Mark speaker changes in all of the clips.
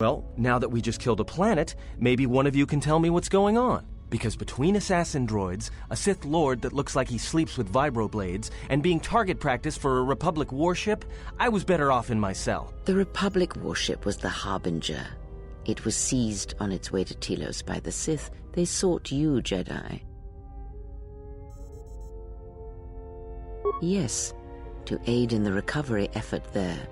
Speaker 1: Well, now that we just killed a planet, maybe one of you can tell me what's going on. Because between assassin droids, a Sith Lord that looks like he sleeps with vibroblades, and being target practice for a Republic warship, I was better off in my cell.
Speaker 2: The Republic warship was the Harbinger. It was seized on its way to Telos by the Sith. They sought you, Jedi. Yes, to aid in the recovery effort there.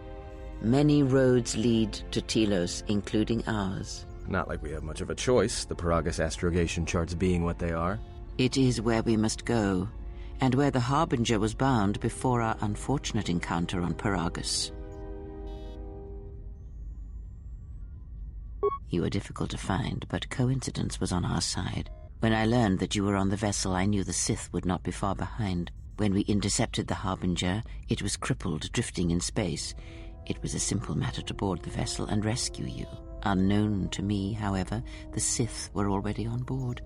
Speaker 2: Many roads lead to Telos, including ours.
Speaker 1: Not like we have much of a choice, the Paragus astrogation charts being what they are.
Speaker 2: It is where we must go, and where the Harbinger was bound before our unfortunate encounter on Paragus. You were difficult to find, but coincidence was on our side. When I learned that you were on the vessel, I knew the Sith would not be far behind. When we intercepted the Harbinger, it was crippled, drifting in space. It was a simple matter to board the vessel and rescue you. Unknown to me, however, the Sith were already on board.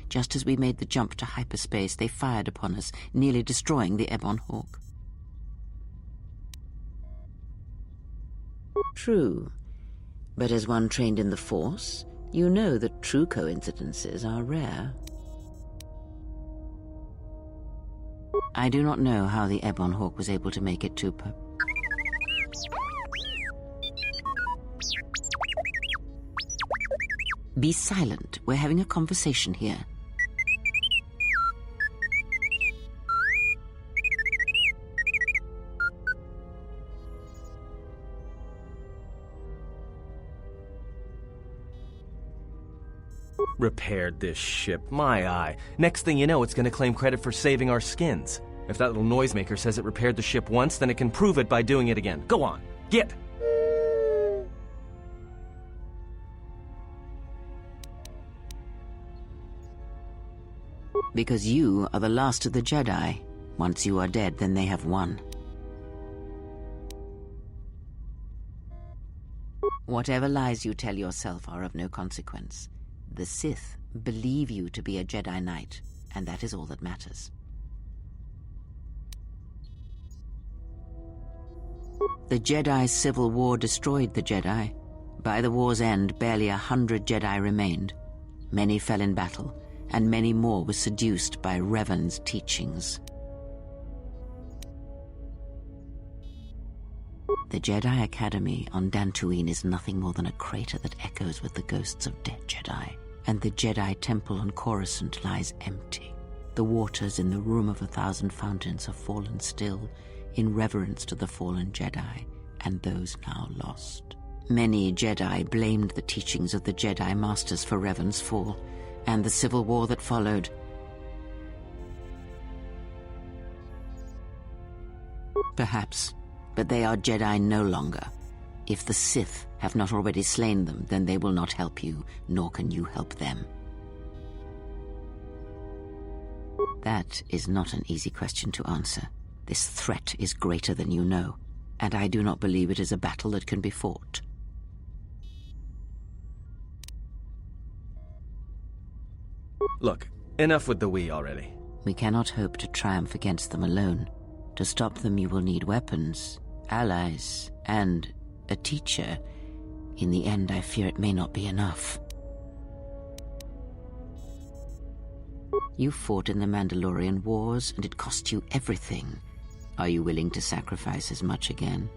Speaker 2: Just as we made the jump to hyperspace, they fired upon us, nearly destroying the Ebon Hawk. True. But as one trained in the Force, you know that true coincidences are rare. I do not know how the Ebon Hawk was able to make it to Be silent. We're having a conversation here.
Speaker 1: Repaired this ship, my eye. Next thing you know, it's gonna claim credit for saving our skins. If that little noisemaker says it repaired the ship once, then it can prove it by doing it again. Go on, get!
Speaker 2: Because you are the last of the Jedi. Once you are dead, then they have won. Whatever lies you tell yourself are of no consequence. The Sith believe you to be a Jedi Knight, and that is all that matters. The Jedi Civil War destroyed the Jedi. By the war's end, barely 100 Jedi remained. Many fell in battle, and many more were seduced by Revan's teachings. The Jedi Academy on Dantooine is nothing more than a crater that echoes with the ghosts of dead Jedi, and the Jedi Temple on Coruscant lies empty. The waters in the Room of 1,000 Fountains have fallen still, in reverence to the fallen Jedi and those now lost. Many Jedi blamed the teachings of the Jedi Masters for Revan's fall, and the civil war that followed. Perhaps, but they are Jedi no longer. If the Sith have not already slain them, then they will not help you, nor can you help them. That is not an easy question to answer. This threat is greater than you know, and I do not believe it is a battle that can be fought.
Speaker 1: Look, enough with the we already.
Speaker 2: We cannot hope to triumph against them alone. To stop them you will need weapons, allies, and a teacher. In the end, I fear it may not be enough. You fought in the Mandalorian Wars, and it cost you everything. Are you willing to sacrifice as much again?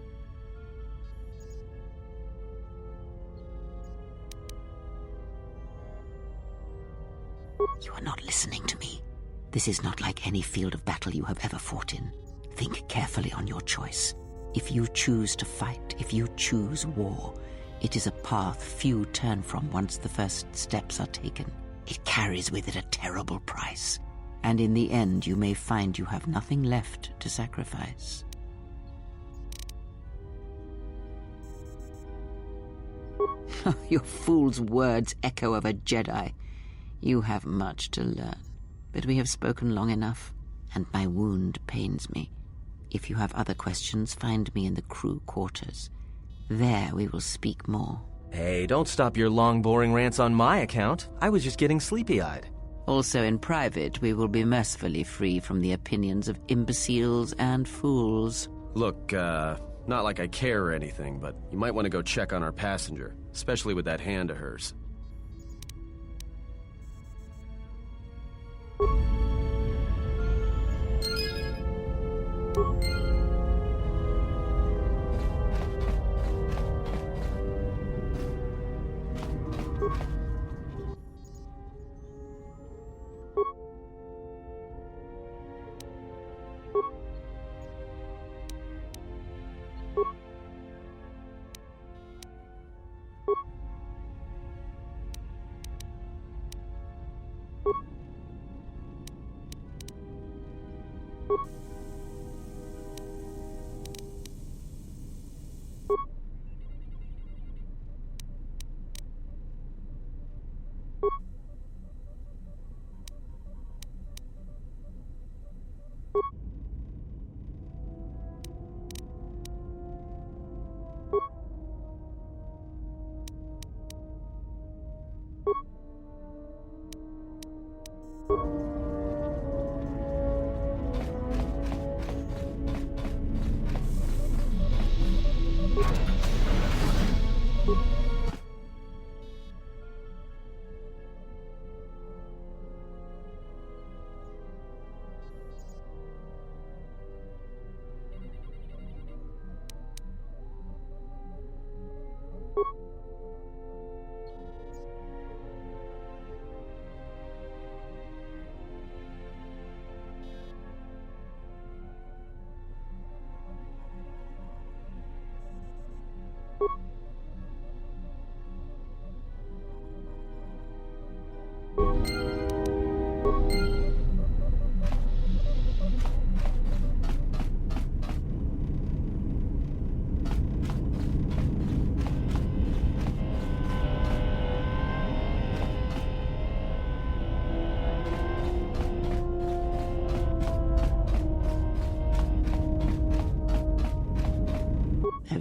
Speaker 2: You are not listening to me. This is not like any field of battle you have ever fought in. Think carefully on your choice. If you choose to fight, if you choose war, it is a path few turn from once the first steps are taken. It carries with it a terrible price, and in the end you may find you have nothing left to sacrifice. Your fool's words echo of a Jedi. You have much to learn, but we have spoken long enough, and my wound pains me. If you have other questions, find me in the crew quarters. There we will speak more.
Speaker 1: Hey, don't stop your long, boring rants on my account. I was just getting sleepy-eyed.
Speaker 2: Also in private, we will be mercifully free from the opinions of imbeciles and fools.
Speaker 1: Look, not like I care or anything, but you might want to go check on our passenger. especially with that hand of hers.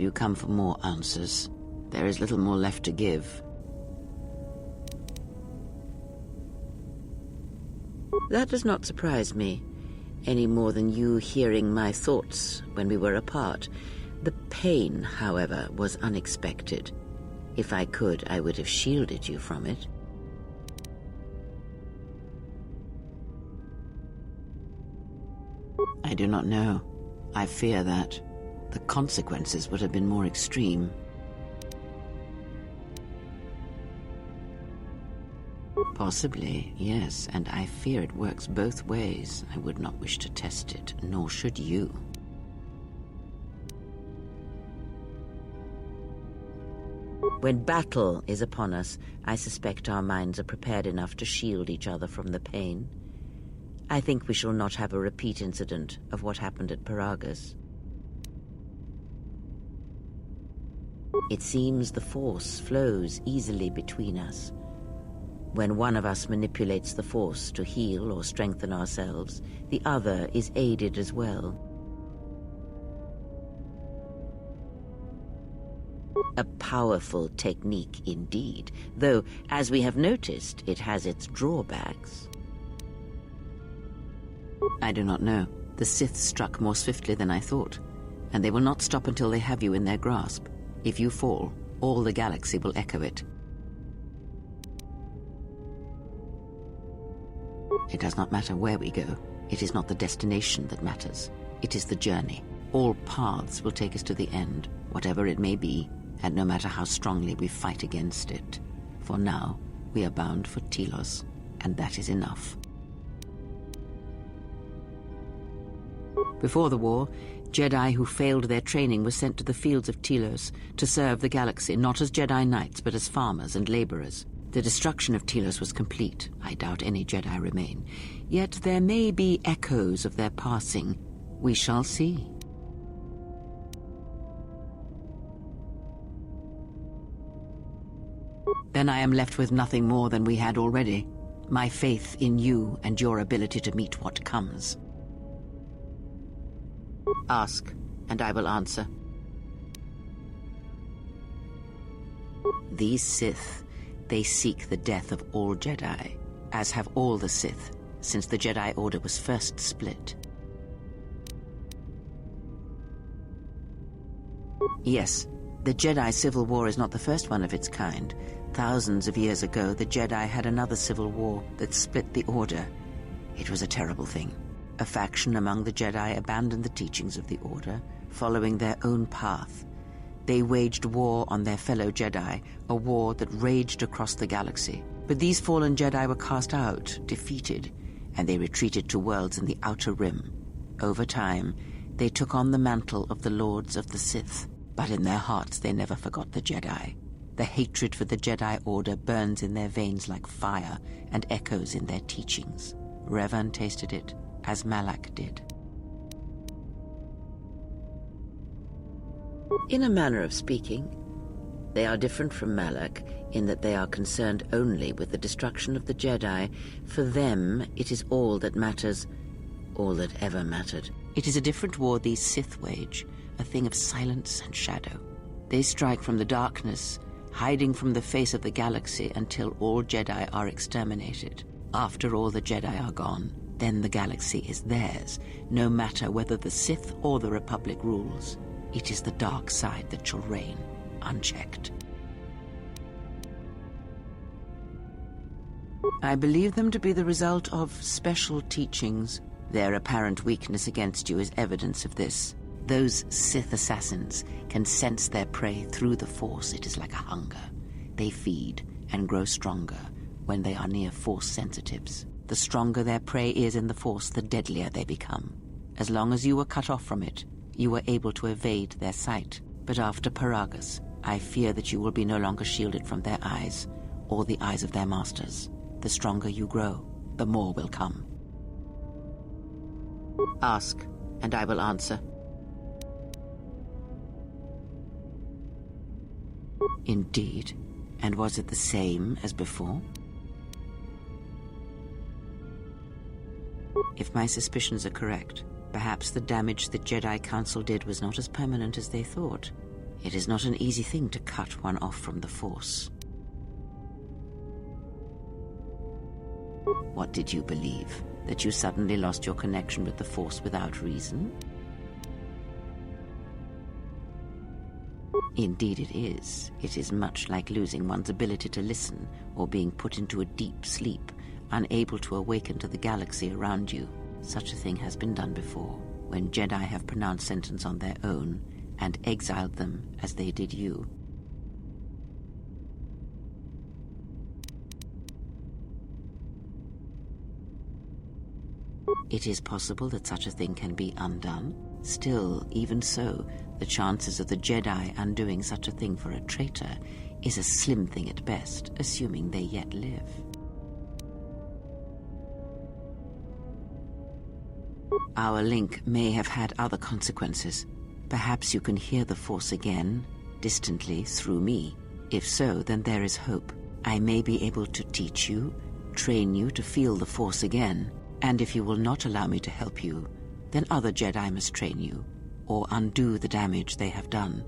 Speaker 2: Have you come for more answers? There is little more left to give. That does not surprise me, any more than you hearing my thoughts when we were apart. The pain, however, was unexpected. If I could, I would have shielded you from it. I do not know. I fear that the consequences would have been more extreme. Possibly, yes, and I fear it works both ways. I would not wish to test it, nor should you. When battle is upon us, I suspect our minds are prepared enough to shield each other from the pain. I think we shall not have a repeat incident of what happened at Paragus. It seems the force flows easily between us. When one of us manipulates the force to heal or strengthen ourselves, the other is aided as well. A powerful technique indeed, though, as we have noticed, it has its drawbacks. I do not know. The Sith struck more swiftly than I thought, and they will not stop until they have you in their grasp. If you fall, all the galaxy will echo it. It does not matter where we go. It is not the destination that matters. It is the journey. All paths will take us to the end, whatever it may be, and no matter how strongly we fight against it. For now, we are bound for Telos, and that is enough. Before the war, Jedi who failed their training were sent to the fields of Telos to serve the galaxy, not as Jedi Knights, but as farmers and laborers. The destruction of Telos was complete. I doubt any Jedi remain. Yet there may be echoes of their passing. We shall see. Then I am left with nothing more than we had already. My faith in you and your ability to meet what comes. Ask, and I will answer. These Sith, they seek the death of all Jedi, as have all the Sith, since the Jedi Order was first split. Yes, The Jedi Civil War is not the first one of its kind. Thousands of years ago, the Jedi had another civil war that split the Order. It was a terrible thing. A faction among the Jedi abandoned the teachings of the Order, following their own path. They waged war on their fellow Jedi, a war that raged across the galaxy. But these fallen Jedi were cast out, defeated, and they retreated to worlds in the Outer Rim. Over time, they took on the mantle of the Lords of the Sith, but in their hearts they never forgot the Jedi. The hatred for the Jedi Order burns in their veins like fire and echoes in their teachings. Revan tasted it, as Malak did. In a manner of speaking, they are different from Malak in that they are concerned only with the destruction of the Jedi. For them, it is all that matters, all that ever mattered. It is a different war these Sith wage, a thing of silence and shadow. They strike from the darkness, hiding from the face of the galaxy until all Jedi are exterminated. After all the Jedi are gone, then the galaxy is theirs, no matter whether the Sith or the Republic rules. It is the dark side that shall reign, unchecked. I believe them to be the result of special teachings. Their apparent weakness against you is evidence of this. Those Sith assassins can sense their prey through the Force. It is like a hunger. They feed and grow stronger when they are near Force sensitives. The stronger their prey is in the Force, the deadlier they become. As long as you were cut off from it, you were able to evade their sight. But after Paragus, I fear that you will be no longer shielded from their eyes, or the eyes of their masters. The stronger you grow, the more will come. Ask, and I will answer. Indeed. And was it the same as before? If my suspicions are correct, perhaps the damage the Jedi Council did was not as permanent as they thought. It is not an easy thing to cut one off from the Force. What did you believe? That you suddenly lost your connection with the Force without reason? Indeed it is. It is much like losing one's ability to listen or being put into a deep sleep, unable to awaken to the galaxy around you. Such a thing has been done before, when Jedi have pronounced sentence on their own and exiled them as they did you. It is possible that such a thing can be undone. Still, even so, the chances of the Jedi undoing such a thing for a traitor is a slim thing at best, assuming they yet live. Our link may have had other consequences. Perhaps you can hear the Force again, distantly, through me. If so, then there is hope. I may be able to teach you, train you to feel the Force again. And if you will not allow me to help you, then other Jedi must train you, or undo the damage they have done.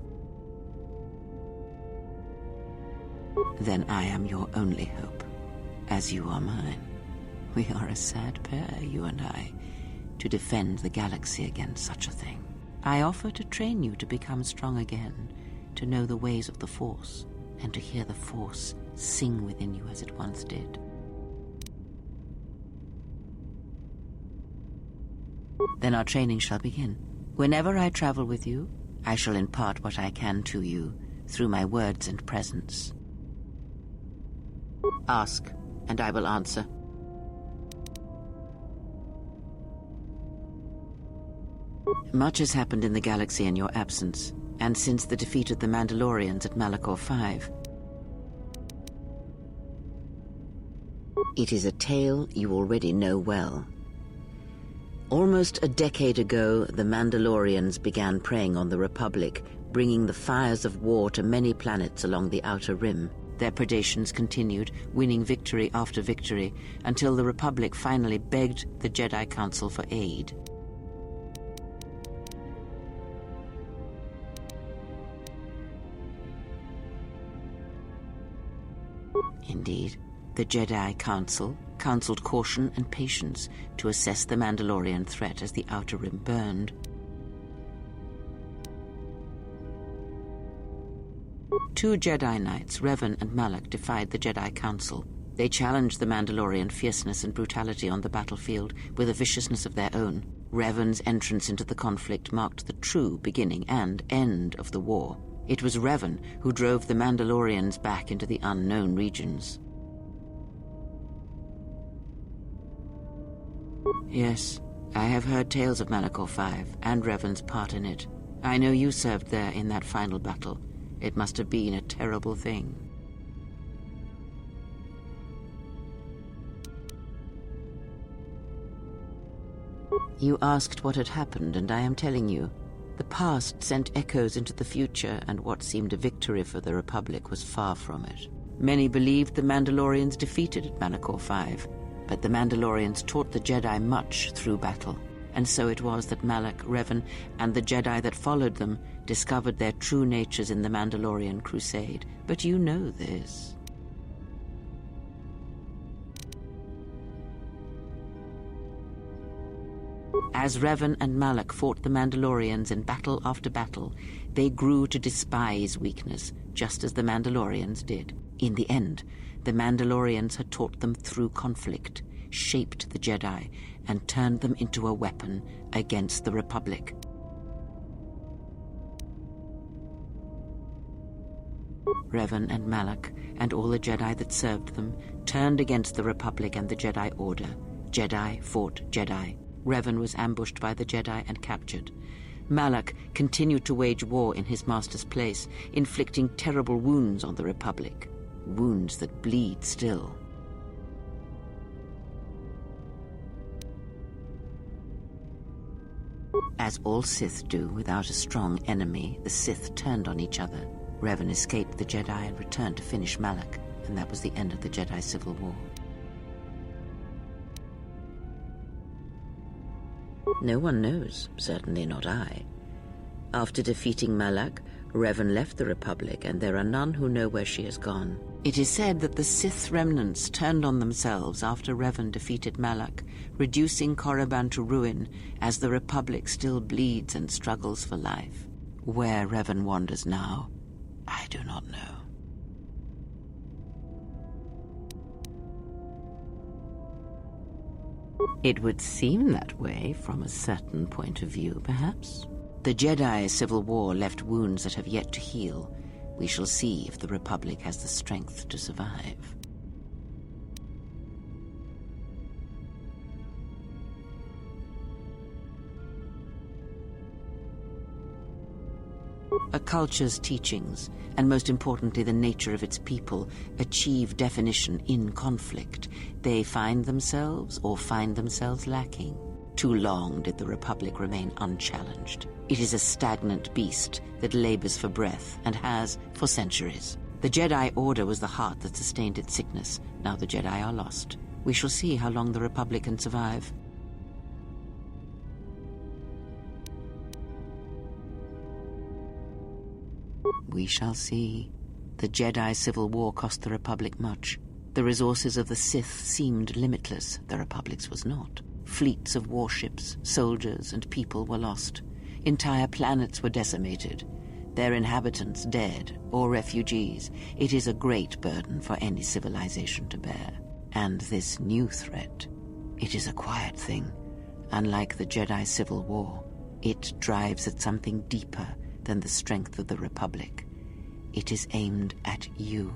Speaker 2: Then I am your only hope, as you are mine. We are a sad pair, you and I, to defend the galaxy against such a thing. I offer to train you to become strong again, to know the ways of the Force, and to hear the Force sing within you as it once did. Then our training shall begin. Whenever I travel with you, I shall impart what I can to you through my words and presence. Ask, and I will answer. Much has happened in the galaxy in your absence, and since the defeat of the Mandalorians at Malachor 5. It is a tale you already know well. Almost a decade ago, the Mandalorians began preying on the Republic, bringing the fires of war to many planets along the Outer Rim. Their predations continued, winning victory after victory, until the Republic finally begged the Jedi Council for aid. Indeed, the Jedi Council counseled caution and patience to assess the Mandalorian threat as the Outer Rim burned. 2 Jedi Knights, Revan and Malak, defied the Jedi Council. They challenged the Mandalorian fierceness and brutality on the battlefield with a viciousness of their own. Revan's entrance into the conflict marked the true beginning and end of the war. It was Revan who drove the Mandalorians back into the unknown regions. Yes, I have heard tales of Malachor 5 and Revan's part in it. I know you served there in that final battle. It must have been a terrible thing. You asked what had happened, and I am telling you. The past sent echoes into the future, and what seemed a victory for the Republic was far from it. Many believed the Mandalorians defeated at Malachor 5, but the Mandalorians taught the Jedi much through battle, and so it was that Malak, Revan, and the Jedi that followed them discovered their true natures in the Mandalorian Crusade. But you know this. As Revan and Malak fought the Mandalorians in battle after battle, they grew to despise weakness, just as the Mandalorians did. In the end, the Mandalorians had taught them through conflict, shaped the Jedi, and turned them into a weapon against the Republic. Revan and Malak, and all the Jedi that served them, turned against the Republic and the Jedi Order. Jedi fought Jedi. Revan was ambushed by the Jedi and captured. Malak continued to wage war in his master's place, inflicting terrible wounds on the Republic. Wounds that bleed still. As all Sith do without a strong enemy, the Sith turned on each other. Revan escaped the Jedi and returned to finish Malak, and that was the end of the Jedi Civil War. No one knows, certainly not I. After defeating Malak, Revan left the Republic, and there are none who know where she has gone. It is said that the Sith remnants turned on themselves after Revan defeated Malak, reducing Korriban to ruin as the Republic still bleeds and struggles for life. Where Revan wanders now, I do not know. It would seem that way from a certain point of view, perhaps. The Jedi Civil War left wounds that have yet to heal. We shall see if the Republic has the strength to survive. A culture's teachings, and most importantly the nature of its people, achieve definition in conflict. They find themselves lacking. Too long did the Republic remain unchallenged. It is a stagnant beast that labors for breath, and has for centuries. The Jedi Order was the heart that sustained its sickness. Now the Jedi are lost. We shall see how long the Republic can survive. We shall see. The Jedi Civil War cost the Republic much. The resources of the Sith seemed limitless. The Republic's was not. Fleets of warships, soldiers, and people were lost. Entire planets were decimated. Their inhabitants dead or refugees. It is a great burden for any civilization to bear. And this new threat, it is a quiet thing. Unlike the Jedi Civil War, it drives at something deeper than the strength of the Republic. It is aimed at you.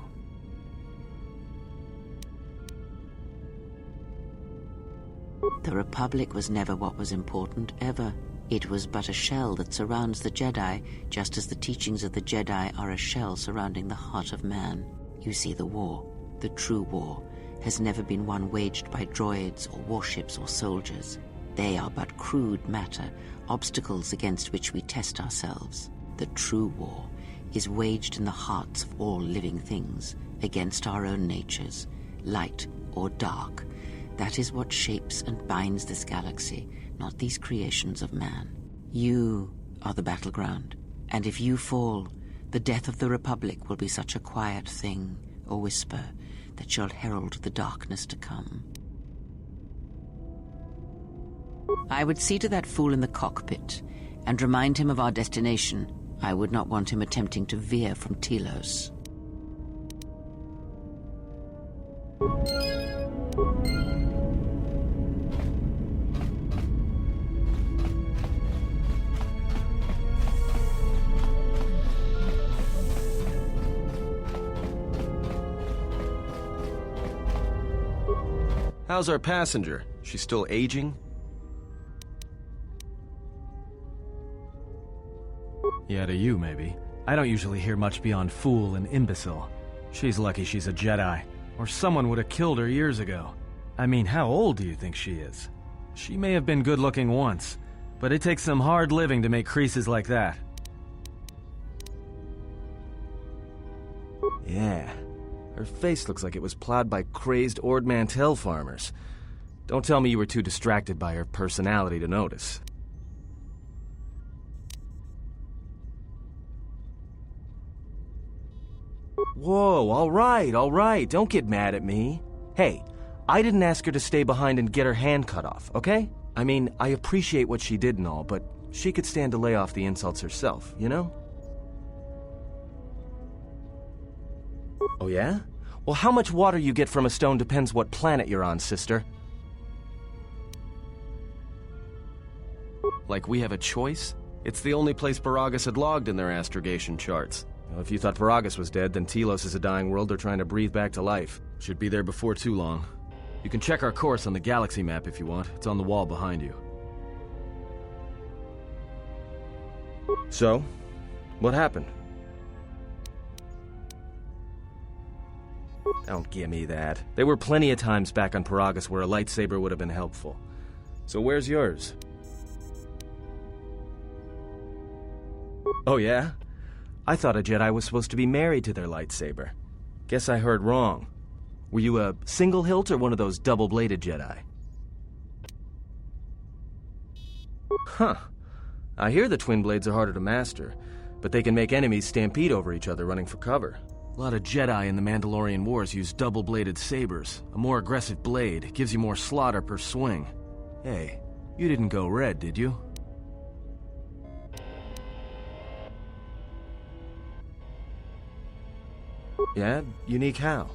Speaker 2: The Republic was never what was important, ever. It was but a shell that surrounds the Jedi, just as the teachings of the Jedi are a shell surrounding the heart of man. You see, the war, the true war, has never been one waged by droids or warships or soldiers. They are but crude matter, obstacles against which we test ourselves. The true war is waged in the hearts of all living things, against our own natures, light or dark. That is what shapes and binds this galaxy, not these creations of man. You are the battleground, and if you fall, the death of the Republic will be such a quiet thing, a whisper, that shall herald the darkness to come. I would see to that fool in the cockpit, and remind him of our destination. I would not want him attempting to veer from Telos.
Speaker 1: How's our passenger? She's still aging? Yeah, to you, maybe. I don't usually hear much beyond fool and imbecile. She's lucky she's a Jedi, or someone would have killed her years ago. I mean, how old do you think she is? She may have been good-looking once, but it takes some hard living to make creases like that. Yeah. Her face looks like it was plowed by crazed Ord Mantell farmers. Don't tell me you were too distracted by her personality to notice. Whoa, all right, don't get mad at me. Hey, I didn't ask her to stay behind and get her hand cut off, okay? I mean, I appreciate what she did and all, but she could stand to lay off the insults herself, you know? Oh yeah? Well, how much water you get from a stone depends what planet you're on, sister. Like we have a choice? It's the only place Paragus had logged in their astrogation charts. Well, if you thought Paragus was dead, then Telos is a dying world they're trying to breathe back to life. Should be there before too long. You can check our course on the galaxy map if you want. It's on the wall behind you. So, what happened? Don't give me that. There were plenty of times back on Paragus where a lightsaber would have been helpful. So where's yours? Oh yeah? I thought a Jedi was supposed to be married to their lightsaber. Guess I heard wrong. Were you a single hilt or one of those double-bladed Jedi? Huh. I hear the twin blades are harder to master, but they can make enemies stampede over each other running for cover. A lot of Jedi in the Mandalorian Wars use double-bladed sabers. A more aggressive blade gives you more slaughter per swing. Hey, you didn't go red, did you? Yeah? Unique how?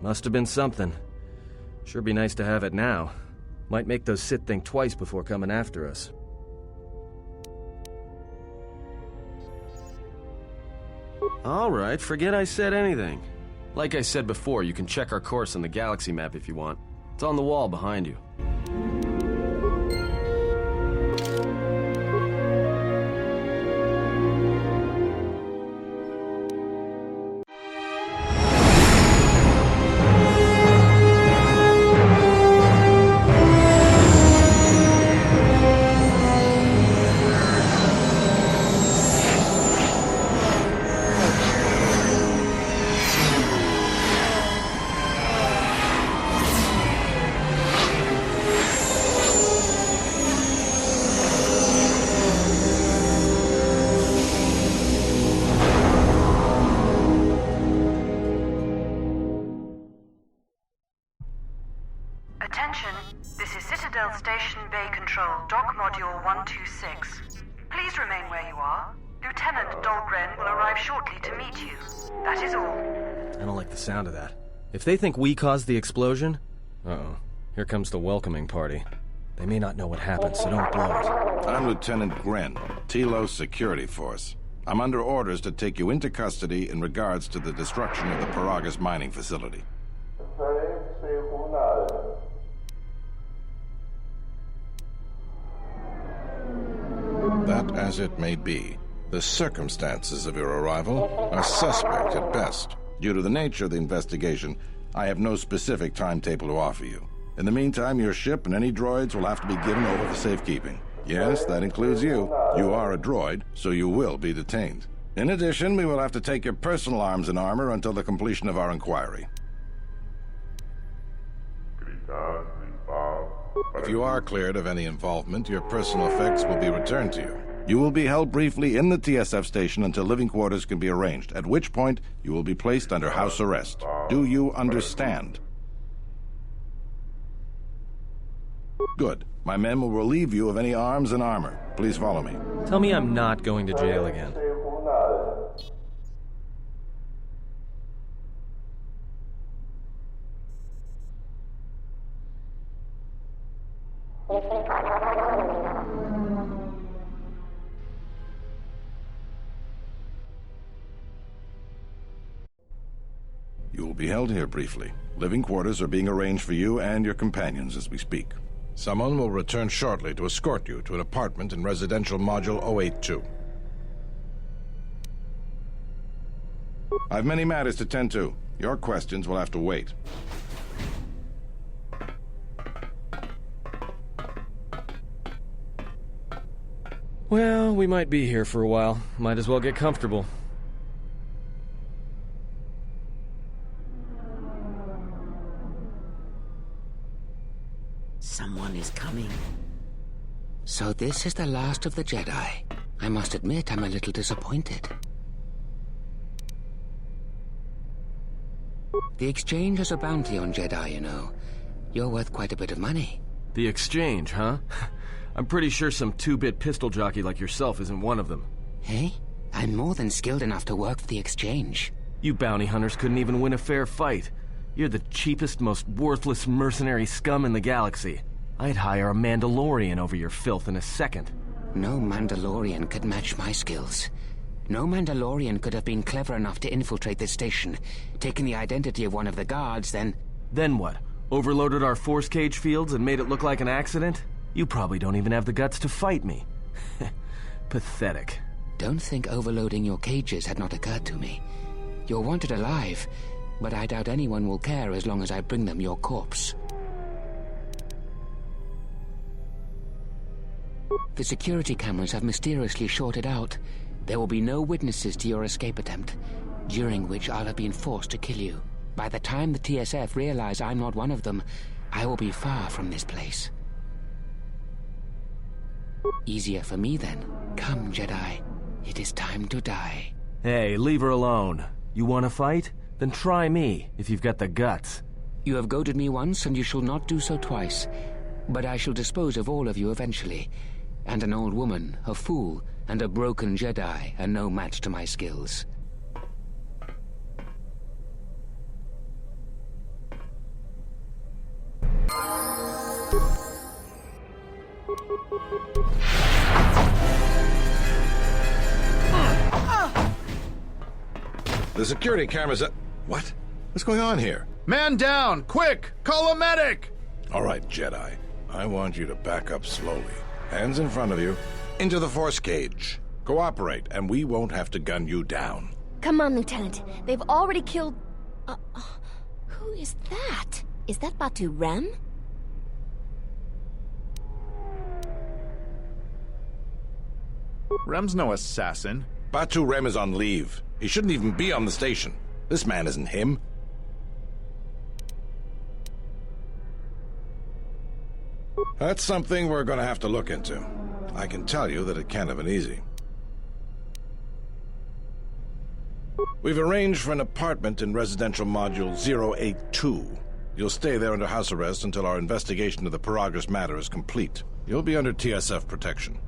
Speaker 1: Must have been something. Sure be nice to have it now. Might make those Sith think twice before coming after us. Alright, forget I said anything. Like I said before, you can check our course on the galaxy map if you want. It's on the wall behind you.
Speaker 3: Attention, this is Citadel Station Bay Control, Dock Module 126. Please remain where you are. Lieutenant Dahlgren will arrive shortly to meet you. That is all.
Speaker 1: I don't like the sound of that. If they think we caused the explosion... Uh-oh. Here comes the welcoming party. They may not know what happened, so don't blow it.
Speaker 4: I'm Lieutenant Gren, Telos Security Force. I'm under orders to take you into custody in regards to the destruction of the Paragus mining facility. That as it may be, the circumstances of your arrival are suspect at best. Due to the nature of the investigation, I have no specific timetable to offer you. In the meantime, your ship and any droids will have to be given over for safekeeping. Yes, that includes you. You are a droid, so you will be detained. In addition, we will have to take your personal arms and armor until the completion of our inquiry. If you are cleared of any involvement, your personal effects will be returned to you. You will be held briefly in the TSF station until living quarters can be arranged, at which point you will be placed under house arrest. Do you understand? Good. My men will relieve you of any arms and armor. Please follow me.
Speaker 1: Tell me I'm not going to jail again.
Speaker 4: You will be held here briefly. Living quarters are being arranged for you and your companions as we speak. Someone will return shortly to escort you to an apartment in residential module 082. I've many matters to tend to. Your questions will have to wait.
Speaker 1: Well, we might be here for a while. Might as well get comfortable.
Speaker 2: Someone is coming. So this is the last of the Jedi. I must admit I'm a little disappointed. The Exchange has a bounty on Jedi, you know. You're worth quite a bit of money.
Speaker 1: The Exchange, huh? I'm pretty sure some two-bit pistol jockey like yourself isn't one of them.
Speaker 2: Hey? I'm more than skilled enough to work for the Exchange.
Speaker 1: You bounty hunters couldn't even win a fair fight. You're the cheapest, most worthless mercenary scum in the galaxy. I'd hire a Mandalorian over your filth in a second.
Speaker 2: No Mandalorian could match my skills. No Mandalorian could have been clever enough to infiltrate this station, taken the identity of one of the guards, then...
Speaker 1: Then what? Overloaded our force cage fields and made it look like an accident? You probably don't even have the guts to fight me. Pathetic.
Speaker 2: Don't think overloading your cages had not occurred to me. You're wanted alive, but I doubt anyone will care as long as I bring them your corpse. The security cameras have mysteriously shorted out. There will be no witnesses to your escape attempt, during which I'll have been forced to kill you. By the time the TSF realize I'm not one of them, I will be far from this place. Easier for me then. Come, Jedi. It is time to die.
Speaker 1: Hey, leave her alone. You want to fight? Then try me, if you've got the guts.
Speaker 2: You have goaded me once, and you shall not do so twice. But I shall dispose of all of you eventually. And an old woman, a fool, and a broken Jedi are no match to my skills.
Speaker 4: The security cameras are... What? What's going on here?
Speaker 5: Man down! Quick! Call a medic!
Speaker 4: All right, Jedi. I want you to back up slowly. Hands in front of you. Into the force cage. Cooperate, and we won't have to gun you down.
Speaker 6: Come on, Lieutenant. They've already killed... who is that? Is that Batu Rem?
Speaker 5: Rem's no assassin.
Speaker 4: Batu Rem is on leave. He shouldn't even be on the station. This man isn't him. That's something we're going to have to look into. I can tell you that it can't have been easy. We've arranged for an apartment in residential module 082. You'll stay there under house arrest until our investigation of the Paragus matter is complete. You'll be under TSF protection.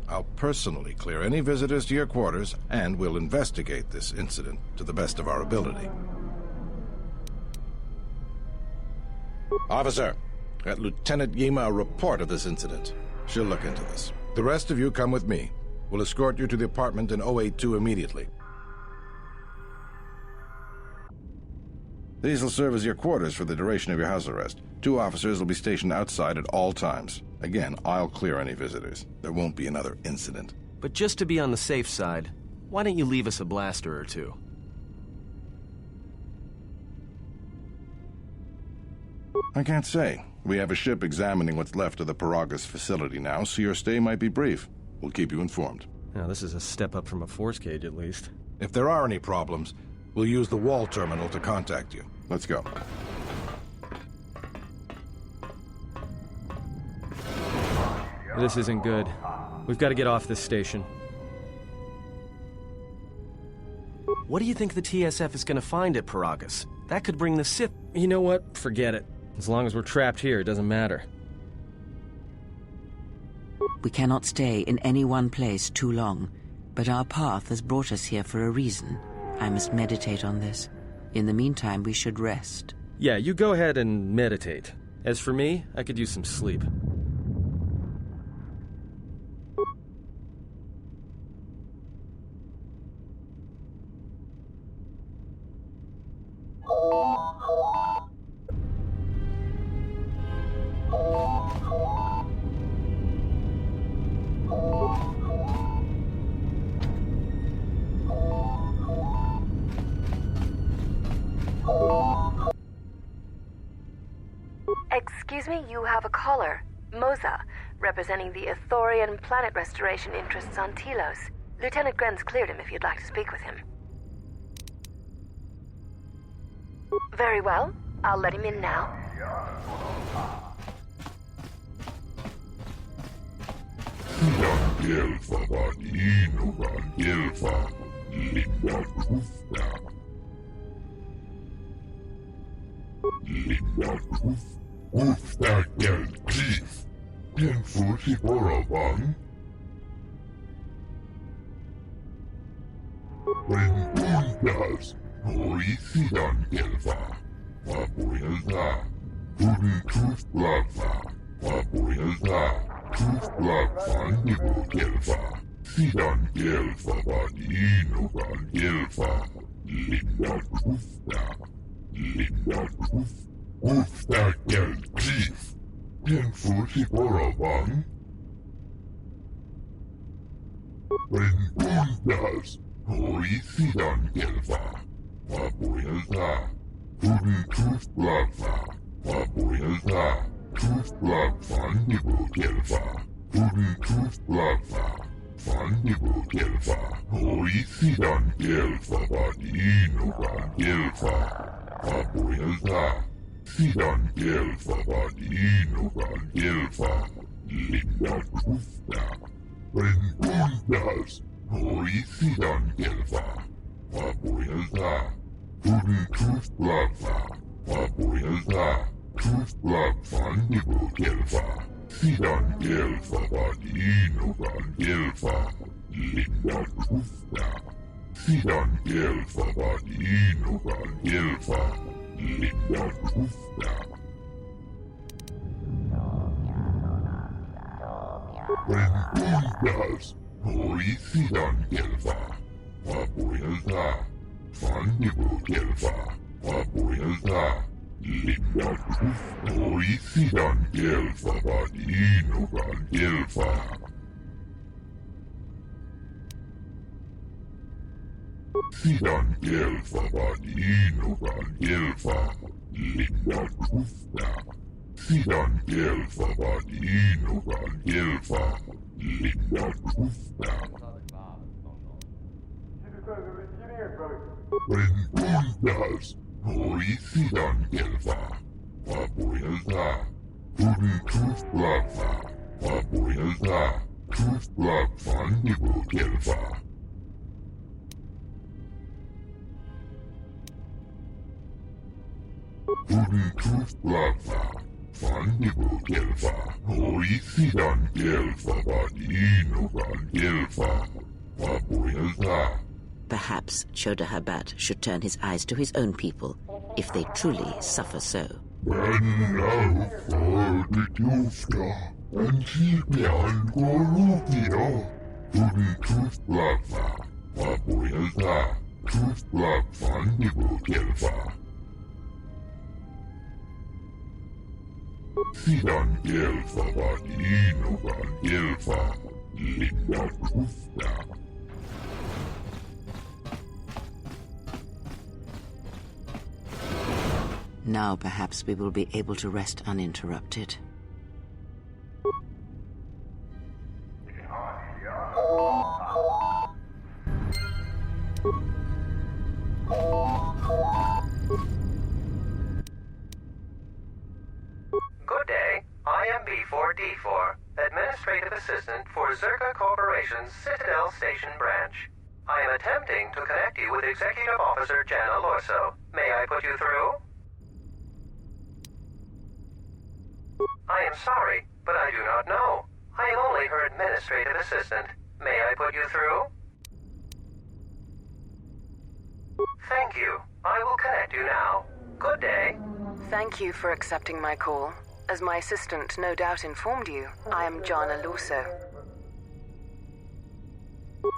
Speaker 4: I'll personally clear any visitors to your quarters, and we'll investigate this incident to the best of our ability. Officer, get Lieutenant Yima a report of this incident. She'll look into this. The rest of you come with me. We'll escort you to the apartment in 082 immediately. These will serve as your quarters for the duration of your house arrest. 2 officers will be stationed outside at all times. Again, I'll clear any visitors. There won't be another incident.
Speaker 1: But just to be on the safe side, why don't you leave us a blaster or two?
Speaker 4: I can't say. We have a ship examining what's left of the Paragus facility now, so your stay might be brief. We'll keep you informed.
Speaker 1: Now, this is a step up from a force cage, at least.
Speaker 4: If there are any problems, we'll use the wall terminal to contact you. Let's go.
Speaker 1: This isn't good. We've got to get off this station. What do you think the TSF is going to find at Paragus? That could bring the Sith... You know what? Forget it. As long as we're trapped here, it doesn't matter.
Speaker 2: We cannot stay in any one place too long, but our path has brought us here for a reason. I must meditate on this. In the meantime, we should rest.
Speaker 1: Yeah, you go ahead and meditate. As for me, I could use some sleep.
Speaker 7: Excuse me, you have a caller. Moza, representing the Ithorian planet restoration interests on Telos. Lieutenant Gren's cleared him if you'd like to speak with him. Very well. I'll let him in now.
Speaker 2: Perhaps Choda Habat should turn his eyes to his own people, if they truly suffer so. Now perhaps we will be able to rest uninterrupted.
Speaker 8: Good day. I am B4D4, Administrative Assistant for Zerka Corporation's Citadel Station branch. I am attempting to connect you with Executive Officer Jana Lorso. May I put you through? I am sorry, but I do not know. I am only her administrative assistant. May I put you through? Thank you. I will connect you now. Good day.
Speaker 3: Thank you for accepting my call. As my assistant no doubt informed you, I am Jana Luso.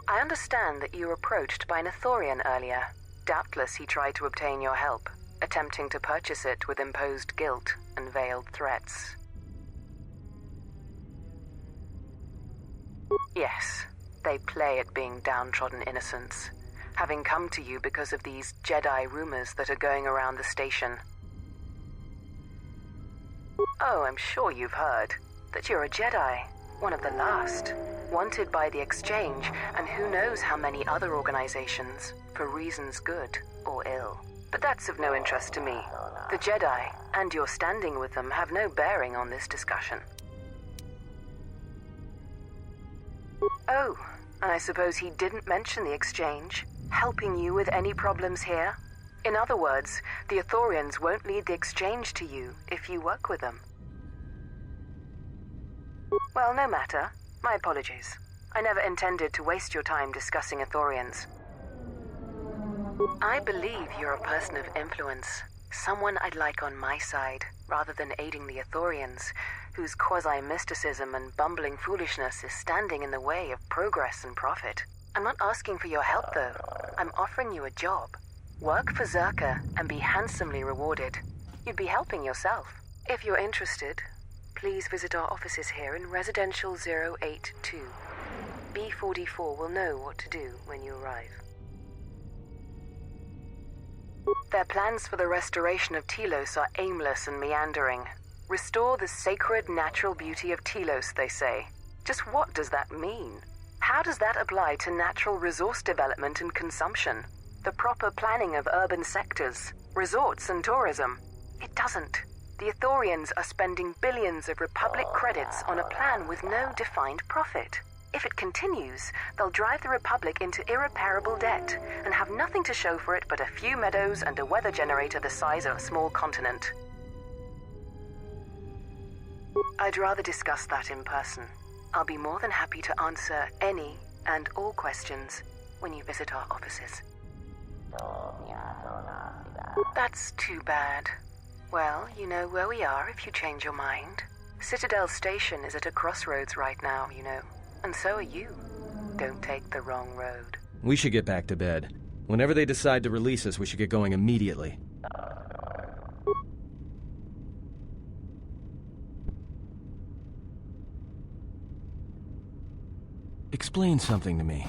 Speaker 3: I understand that you were approached by an Ithorian earlier. Doubtless he tried to obtain your help, attempting to purchase it with imposed guilt and veiled threats. Yes, they play at being downtrodden innocents, having come to you because of these Jedi rumors that are going around the station. Oh, I'm sure you've heard that you're a Jedi, one of the last, wanted by the Exchange and who knows how many other organizations, for reasons good or ill. But that's of no interest to me. The Jedi, and your standing with them, have no bearing on this discussion. Oh, and I suppose he didn't mention the Exchange, helping you with any problems here? In other words, the Ithorians won't lead the Exchange to you if you work with them. Well, no matter. My apologies. I never intended to waste your time discussing Ithorians. I believe you're a person of influence, someone I'd like on my side, rather than aiding the Ithorians, whose quasi-mysticism and bumbling foolishness is standing in the way of progress and profit. I'm not asking for your help, though. I'm offering you a job. Work for Zerka and be handsomely rewarded. You'd be helping yourself. If you're interested, please visit our offices here in Residential 082. B44 will know what to do when you arrive. Their plans for the restoration of Telos are aimless and meandering. Restore the sacred natural beauty of Telos, they say. Just what does that mean? How does that apply to natural resource development and consumption? The proper planning of urban sectors, resorts and tourism? It doesn't. The Ithorians are spending billions of Republic credits on a plan with no defined profit. If it continues, they'll drive the Republic into irreparable debt and have nothing to show for it but a few meadows and a weather generator the size of a small continent. I'd rather discuss that in person. I'll be more than happy to answer any and all questions when you visit our offices. That's too bad. Well, you know where we are if you change your mind. Citadel Station is at a crossroads right now, you know. And so are you. Don't take the wrong road.
Speaker 1: We should get back to bed. Whenever they decide to release us, we should get going immediately. Explain something to me.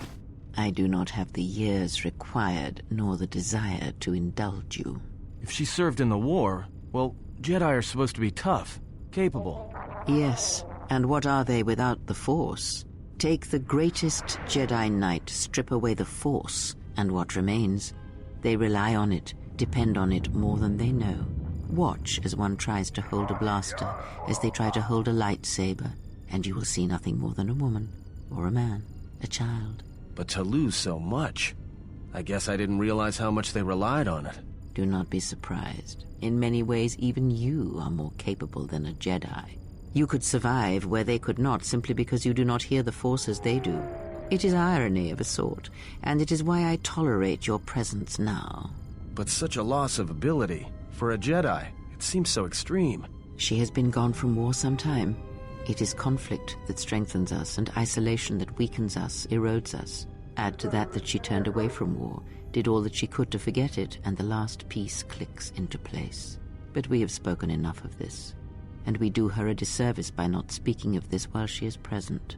Speaker 2: I do not have the years required, nor the desire to indulge you.
Speaker 1: If she served in the war, well, Jedi are supposed to be tough, capable.
Speaker 2: Yes, and what are they without the Force? Take the greatest Jedi Knight, strip away the Force, and what remains? They rely on it, depend on it more than they know. Watch as one tries to hold a blaster, as they try to hold a lightsaber, and you will see nothing more than a woman, or a man, a child.
Speaker 1: But to lose so much, I guess I didn't realize how much they relied on it.
Speaker 2: Do not be surprised. In many ways, even you are more capable than a Jedi. You could survive where they could not simply because you do not hear the Force as they do. It is irony of a sort, and it is why I tolerate your presence now.
Speaker 1: But such a loss of ability. For a Jedi, it seems so extreme.
Speaker 2: She has been gone from war some time. It is conflict that strengthens us, and isolation that weakens us, erodes us. Add to that she turned away from war, did all that she could to forget it, and the last piece clicks into place. But we have spoken enough of this, and we do her a disservice by not speaking of this while she is present.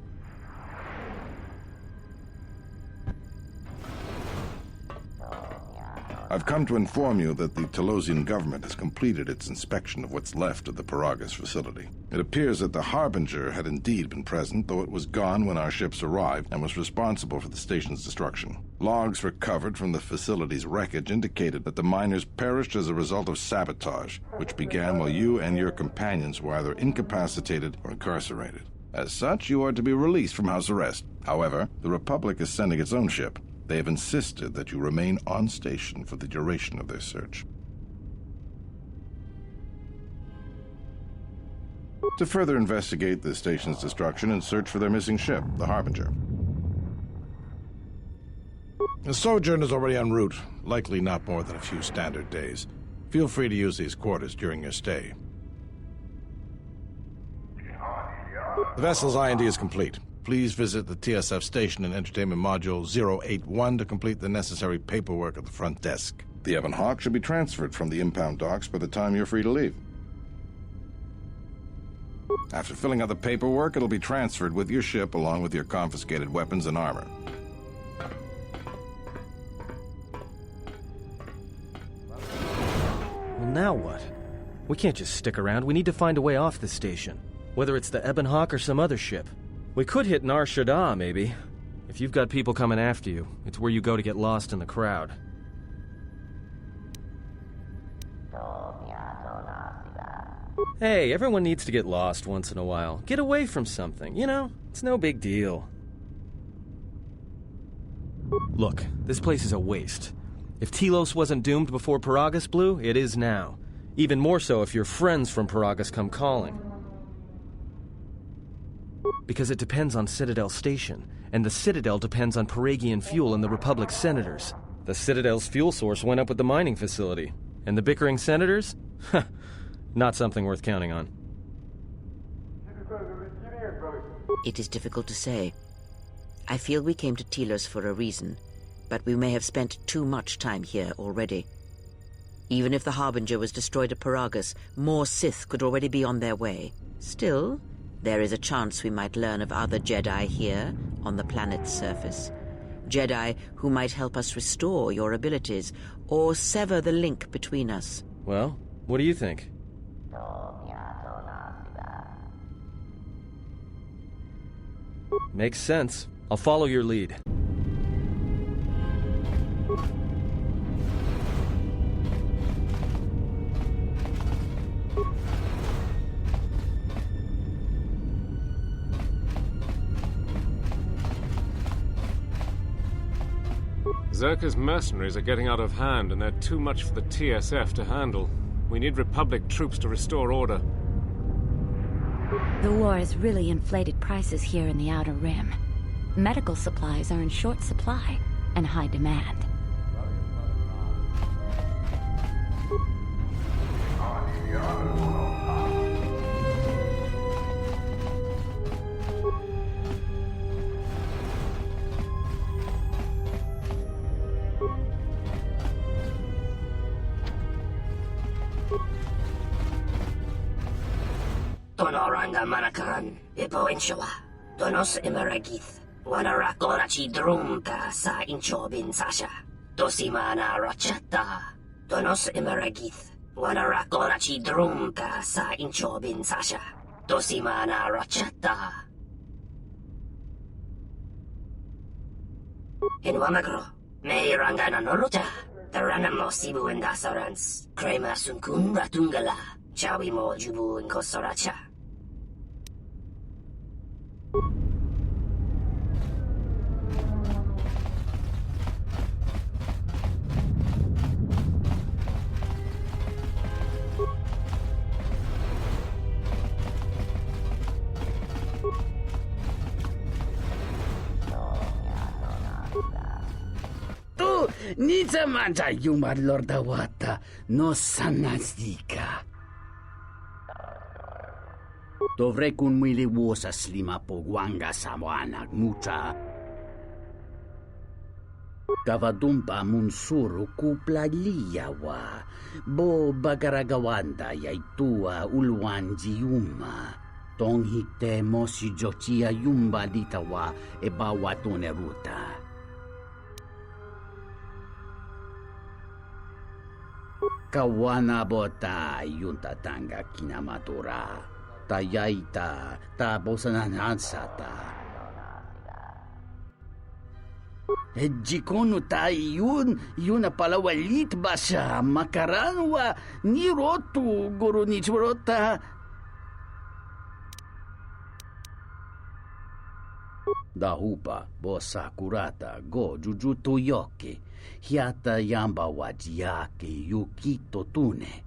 Speaker 4: I've come to inform you that the Telosian government has completed its inspection of what's left of the Paragus facility. It appears that the Harbinger had indeed been present, though it was gone when our ships arrived and was responsible for the station's destruction. Logs recovered from the facility's wreckage indicated that the miners perished as a result of sabotage, which began while you and your companions were either incapacitated or incarcerated. As such, you are to be released from house arrest. However, the Republic is sending its own ship. They have insisted that you remain on station for the duration of their search. to further investigate the station's destruction and search for their missing ship, the Harbinger. The sojourn is already en route, likely not more than a few standard days. Feel free to use these quarters during your stay. The vessel's IND is complete. Please visit the TSF station and entertainment module 081 to complete the necessary paperwork at the front desk. The Ebon Hawk should be transferred from the impound docks by the time you're free to leave. After filling out the paperwork, it'll be transferred with your ship along with your confiscated weapons and armor.
Speaker 1: Well, now what? We can't just stick around. We need to find a way off this station. Whether it's the Ebon Hawk or some other ship. We could hit Nar Shaddaa, maybe. If you've got people coming after you, it's where you go to get lost in the crowd. Hey, everyone needs to get lost once in a while. Get away from something, you know? It's no big deal. Look, this place is a waste. If Telos wasn't doomed before Peragus blew, it is now. Even more so if your friends from Peragus come calling. Because it depends on Citadel Station, and the Citadel depends on Peragian fuel and the Republic's senators. The Citadel's fuel source went up with the mining facility. And the bickering senators? Huh, not something worth counting on.
Speaker 2: It is difficult to say. I feel we came to Telos for a reason, but we may have spent too much time here already. Even if the Harbinger was destroyed at Peragus, more Sith could already be on their way. Still, there is a chance we might learn of other Jedi here, on the planet's surface. Jedi who might help us restore your abilities, or sever the link between us.
Speaker 1: Well, what do you think? Makes sense. I'll follow your lead.
Speaker 9: Zerka's mercenaries are getting out of hand, and they're too much for the TSF to handle. We need Republic troops to restore order.
Speaker 10: The war has really inflated prices here in the Outer Rim. Medical supplies are in short supply and high demand.
Speaker 11: Tonoranga Manakaran, Ipo Inshawa, Donos Imaragith, Wanarakorachi Drumka sa Inchobin Sasha, Dosimana Rachata, Donos Imaragith, Wanarakorachi Drumka sa Inchobin Sasha, Dosimana Rachata. In Wamagro, May Rangana Noruta, the Ranamo Sibu and Dasarans, Krema Sunkun Ratungala, Chawi Mo Jubu and Kosoracha.
Speaker 12: Nita manta yuma lorda wata no sanastika. Dovrei kun mwili wosa slima po gwanga sawana mucha. Kavadumpa munsuru kupla liyawa. Bo bagaragawanda yaitua ulwanji yuma. Tong hite mosi jochia yumba ditawa e bawatone ruta. Kawana bota yunta tanga kinamatura. Tayaita tabosananansata. Jikono tay yun palawalit ba siya makaranwa ni rotu guru ni churota. Dahupa bosa kurata go jujutu yoke. Hiata yamba wajiake yukito tune.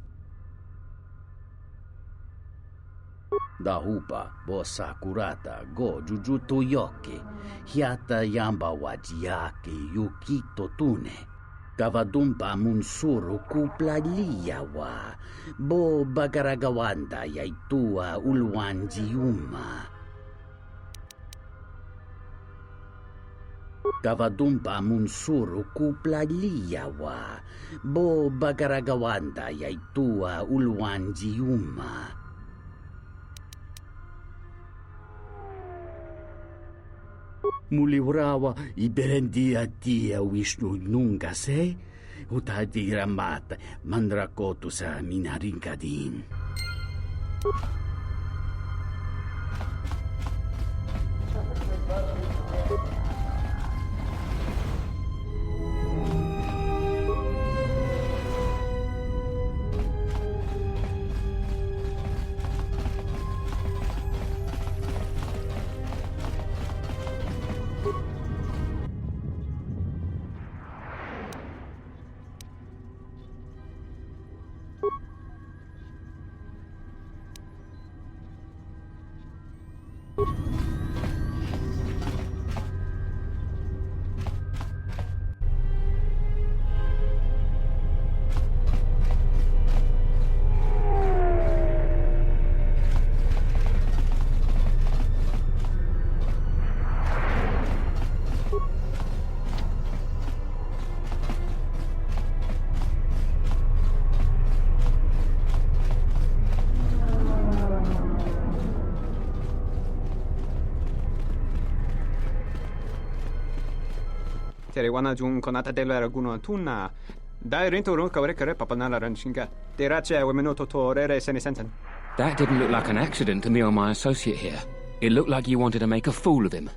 Speaker 12: Dahupa bosa kurata go jujutu yoki. Hiata yamba wajiake yukito tune. Kavadumpa munsuru kupla liyawa. Bo bagaragawanda yaitua ulwanjiuma. Kavadumpa munsuru kupla liyawa. Bo bagaragawanda yaitua ulwanjiuma. Muliurawa iberendia tia Vishnu nunga se. Utati ramata mandrakotu sa minarinkadin.
Speaker 13: Teriwana jung konata della raguno tunna. Dai rento ron kawrekare papanala ranchinga. Terache wemenoto torere senisensen.
Speaker 14: That didn't look like an accident to me or my associate here. It looked like you wanted to make a fool of him.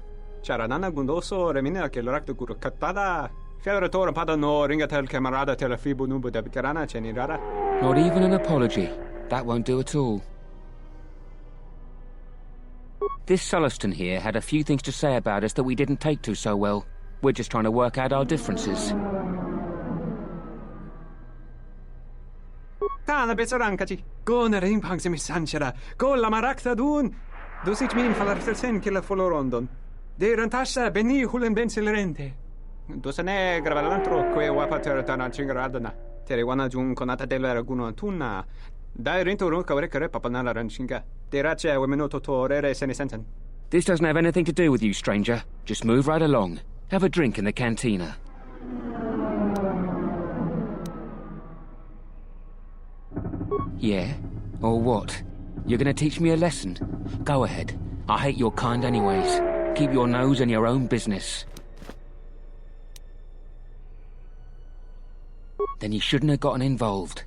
Speaker 13: Charanana gundoso remine che l'orakto guru katada. Fiore tora padano ringatel camarada telefibu nubu de bikarana cenirara.
Speaker 14: Not even an apology. That won't do at all. This Sulluston here had a few things to say about us that we didn't take to so well. We're just trying to work out our differences.
Speaker 13: Tana besarankachi. Go na ring pang semi sanchera. Go la marakta dun. Dosit minim falartelsen che la folorondon. De rantasha beni hulen benselerente. Dosane gravalantro que wapater tana chingaradana. Teriwana jun konata della raguno tunna. Dai rento ron kawrekare papanala ranchinga. Terache wemenoto torere senisensen.
Speaker 14: This doesn't have anything to do with you, stranger. Just move right along. Have a drink in the cantina. Yeah? Or what? You're gonna teach me a lesson? Go ahead. I hate your kind anyways. Keep your nose in your own business. Then you shouldn't have gotten involved.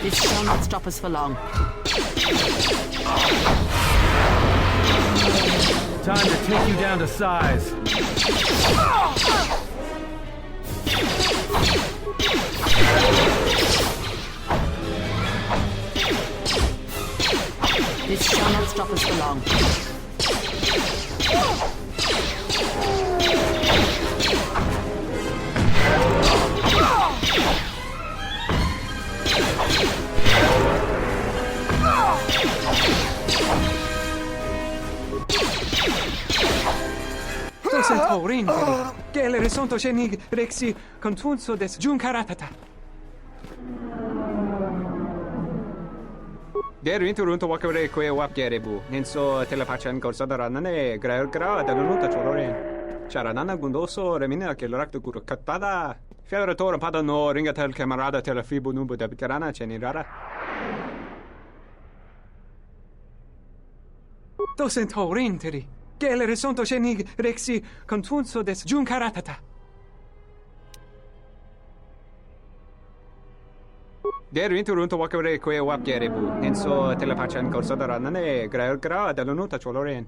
Speaker 2: This shall not stop us for long.
Speaker 1: Time to take you down to size.
Speaker 2: This shall not stop us for long.
Speaker 13: Taurin, che le risonto cenig rexi contunso des juncaratata. Der interunto wakare que wap gerebu. Nenso telepachan corsadarane graer gra da nuta choloren. Charanana gundoso remina che l'orakto guru katada. Fiore tora padano ringatel camarada telefibu nubu da bikarana cenirara. Docent Taurin teri. Che le risonto cenig rexi contunso des juncaratata. Der interunto wakare que wap gerebu. Nenso telepachan corsadarane graer gra da nuta choloren.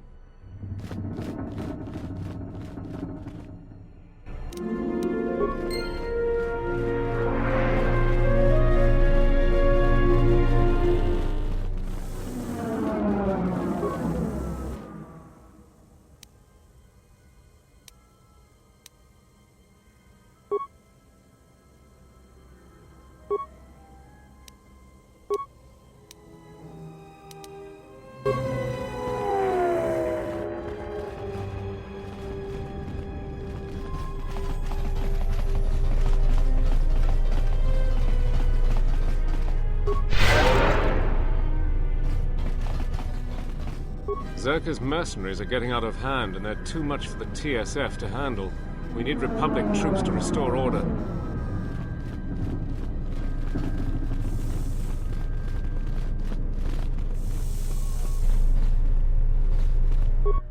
Speaker 9: Zerka's mercenaries are getting out of hand, and they're too much for the TSF to handle. We need Republic troops to restore order.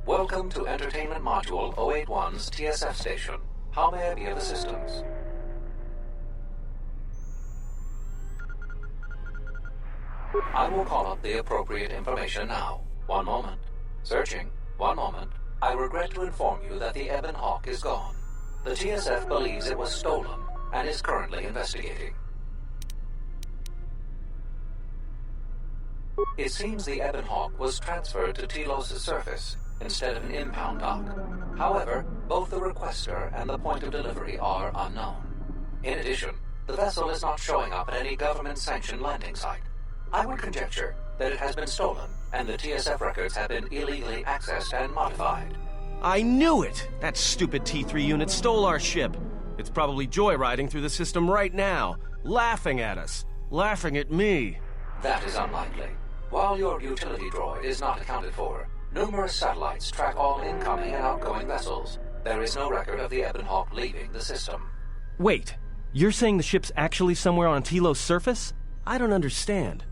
Speaker 15: Welcome to Entertainment Module 081's TSF station. How may I be of assistance? I will call up the appropriate information now. One moment. Searching. One moment. I regret to inform you that the Ebon Hawk is gone. The TSF believes it was stolen and is currently investigating. It seems the Ebon Hawk was transferred to Telos' surface instead of an impound dock. However, both the requester and the point of delivery are unknown. In addition, the vessel is not showing up at any government-sanctioned landing site. I would conjecture that it has been stolen, and the TSF records have been illegally accessed and modified.
Speaker 1: I knew it! That stupid T3 unit stole our ship. It's probably joyriding through the system right now, laughing at us, laughing at me.
Speaker 15: That is unlikely. While your utility droid is not accounted for, numerous satellites track all incoming and outgoing vessels. There is no record of the Ebon Hawk leaving the system.
Speaker 1: Wait, you're saying the ship's actually somewhere on Telos' surface? I don't understand.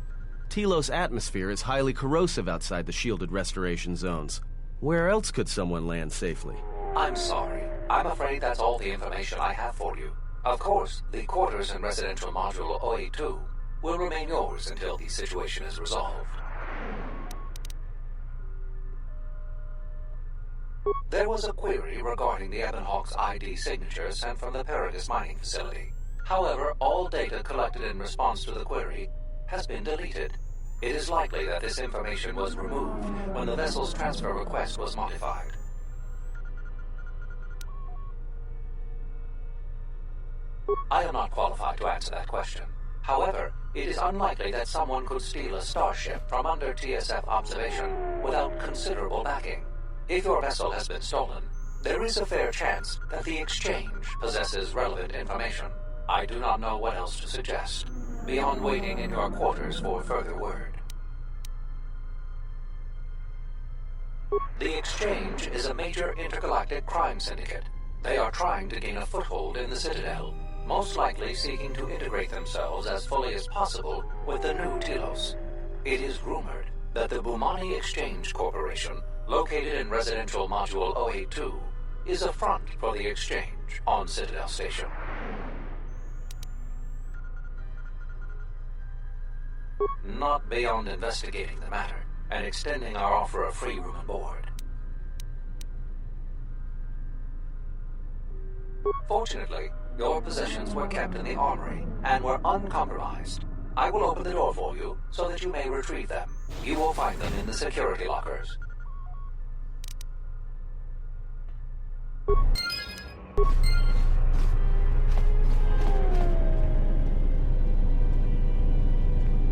Speaker 1: Telos' atmosphere is highly corrosive outside the shielded restoration zones. Where else could someone land safely?
Speaker 15: I'm sorry. I'm afraid that's all the information I have for you. Of course, the quarters in Residential Module 082 will remain yours until the situation is resolved. There was a query regarding the Ebon Hawk's ID signature sent from the Paragus mining facility. However, all data collected in response to the query has been deleted. It is likely that this information was removed when the vessel's transfer request was modified. I am not qualified to answer that question. However, it is unlikely that someone could steal a starship from under TSF observation without considerable backing. If your vessel has been stolen, there is a fair chance that the exchange possesses relevant information. I do not know what else to suggest, beyond waiting in your quarters for further word. The exchange is a major intergalactic crime syndicate. They are trying to gain a foothold in the Citadel, most likely seeking to integrate themselves as fully as possible with the new Telos. It is rumored that the Bumani Exchange Corporation, located in Residential Module 082, is a front for the exchange on Citadel Station. Not beyond investigating the matter and extending our offer of free room and board. Fortunately, your possessions were kept in the armory and were uncompromised. I will open the door for you so that you may retrieve them. You will find them in the security lockers.